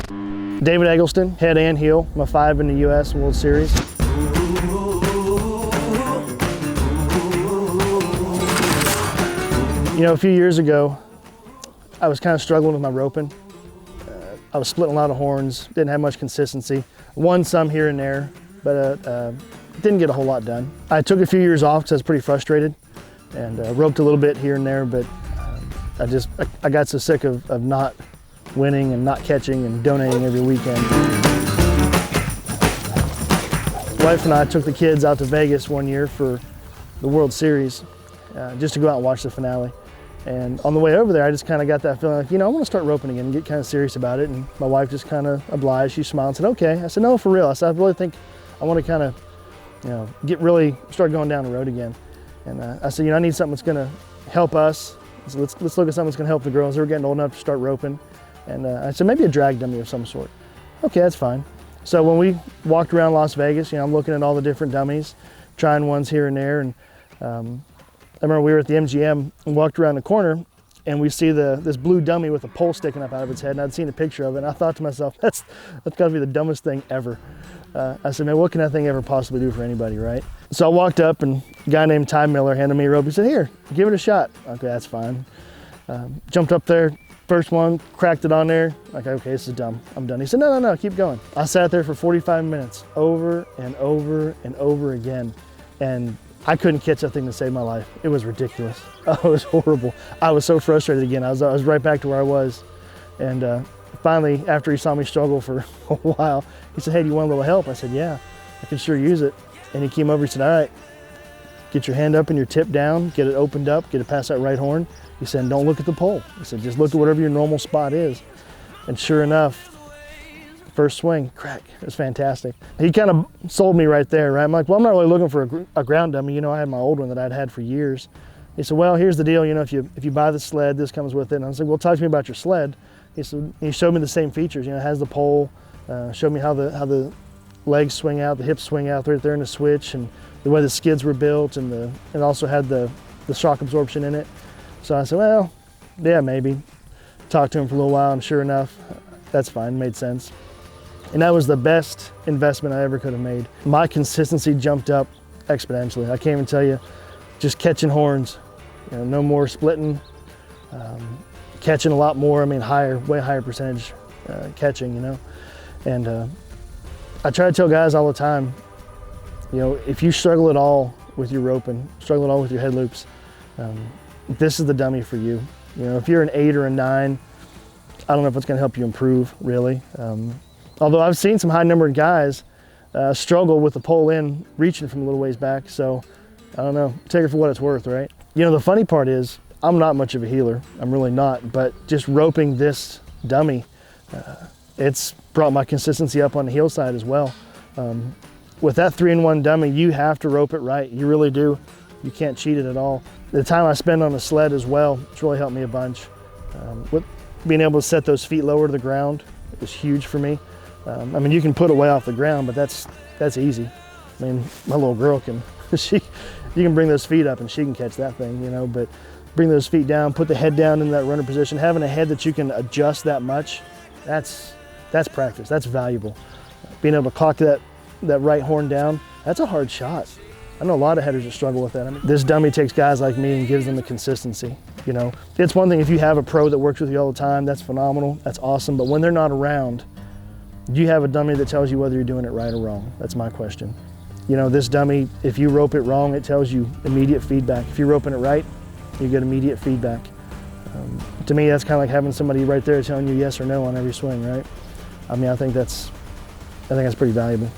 David Eggleston, head and heel. I'm a 5 in the U.S. World Series. You know, a few years ago, I was kind of struggling with my roping. I was splitting a lot of horns, didn't have much consistency. Won some here and there, but didn't get a whole lot done. I took a few years off because I was pretty frustrated and roped a little bit here and there, but I got so sick of not winning and not catching and donating every weekend. My wife and I took the kids out to Vegas one year for the World Series just to go out and watch the finale. And on the way over there, I just kind of got that feeling like, you know, I want to start roping again and get kind of serious about it. And my wife just kind of obliged. She smiled and said, okay. I said, no, for real. I said, I really think I want to kind of, you know, start going down the road again. And I said, you know, I need something that's going to help us. So let's look at something that's going to help the girls. They were getting old enough to start roping. And I said, maybe a drag dummy of some sort. Okay, that's fine. So when we walked around Las Vegas, you know, I'm looking at all the different dummies, trying ones here and there. And I remember we were at the MGM and walked around the corner and we see this blue dummy with a pole sticking up out of its head, and I'd seen a picture of it, and I thought to myself, that's gotta be the dumbest thing ever. I said, man, what can that thing ever possibly do for anybody, right? So I walked up and a guy named Ty Miller handed me a rope. He said, here, give it a shot. Okay, that's fine. Jumped up there, first one, cracked it on there. Like, okay, this is dumb, I'm done. He said, no, keep going. I sat there for 45 minutes, over and over and over again. And I couldn't catch that thing to save my life. It was ridiculous. Oh, it was horrible. I was so frustrated again. I was right back to where I was. And finally, after he saw me struggle for a while, he said, hey, do you want a little help? I said, yeah, I could sure use it. And he came over, he said, all right, get your hand up and your tip down, get it opened up, get it past that right horn. He said, don't look at the pole. He said, just look at whatever your normal spot is. And sure enough, first swing, crack, it was fantastic. He kind of sold me right there, right? I'm like, well, I'm not really looking for a ground dummy. You know, I had my old one that I'd had for years. He said, well, here's the deal. You know, if you buy the sled, this comes with it. And I was like, well, talk to me about your sled. He said, he showed me the same features. You know, it has the pole, showed me how the legs swing out, the hips swing out right there in the switch, and the way the skids were built, and it also had the shock absorption in it. So I said, well, yeah, maybe. Talked to him for a little while, and sure enough, that's fine, made sense. And that was the best investment I ever could have made. My consistency jumped up exponentially. I can't even tell you, just catching horns, you know, no more splitting, catching a lot more. I mean, way higher percentage catching, you know. And I try to tell guys all the time, you know, if you struggle at all with your roping, struggle at all with your head loops, this is the dummy for you. You know, if you're an 8 or a 9, I don't know if it's gonna help you improve, really. Although I've seen some high-numbered guys struggle with the pole in, reaching from a little ways back, so I don't know, take it for what it's worth, right? You know, the funny part is, I'm not much of a heeler, I'm really not, but just roping this dummy, it's brought my consistency up on the heel side as well. With that 3-in-1 dummy, you have to rope it right, you really do. You can't cheat it at all. The time I spend on the sled as well, it's really helped me a bunch. With being able to set those feet lower to the ground is huge for me. I mean, you can put it way off the ground, but that's easy. I mean, my little girl can, you can bring those feet up and she can catch that thing, you know, but bring those feet down, put the head down in that runner position, having a head that you can adjust that much, that's practice, that's valuable. Being able to cock that right horn down, that's a hard shot. I know a lot of headers that struggle with that. I mean, this dummy takes guys like me and gives them the consistency. You know, it's one thing if you have a pro that works with you all the time, that's phenomenal, that's awesome, but when they're not around, do you have a dummy that tells you whether you're doing it right or wrong? That's my question. You know, this dummy, if you rope it wrong, it tells you immediate feedback. If you're roping it right, you get immediate feedback. To me, that's kind of like having somebody right there telling you yes or no on every swing, right? I mean, I think that's pretty valuable.